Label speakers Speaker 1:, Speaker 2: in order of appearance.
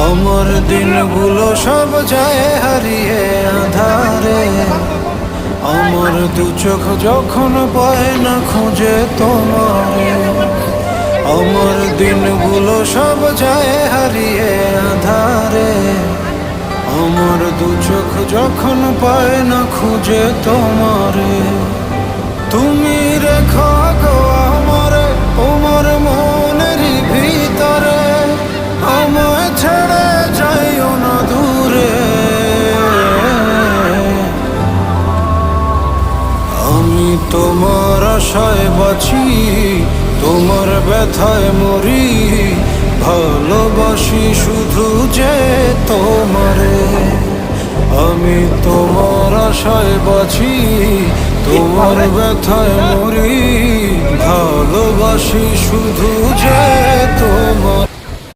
Speaker 1: আমার দিনগুলো সব যায় হারিয়ে আধারে, আমার দু চোখ যখন পায় না খুঁজে তোমারে। আমার দিনগুলো সব যায় হারিয়ে আধারে, আমার দু চোখ যখন পায় না খুঁজে তোমারে। তুমি রেখো গো আমারে তোমার মনের ভিতরে, আমায় ছেড়ে যাইও না দূরে। আমি তোমার আশায় বাঁচি, তোমার ব্যথায় মরি, ভালোবাসি শুধু যে তোমারে। আমি তোমার আশায় বাঁচি, তোমার ব্যথায় মরি, ভালোবাসি শুধু যে তোমার।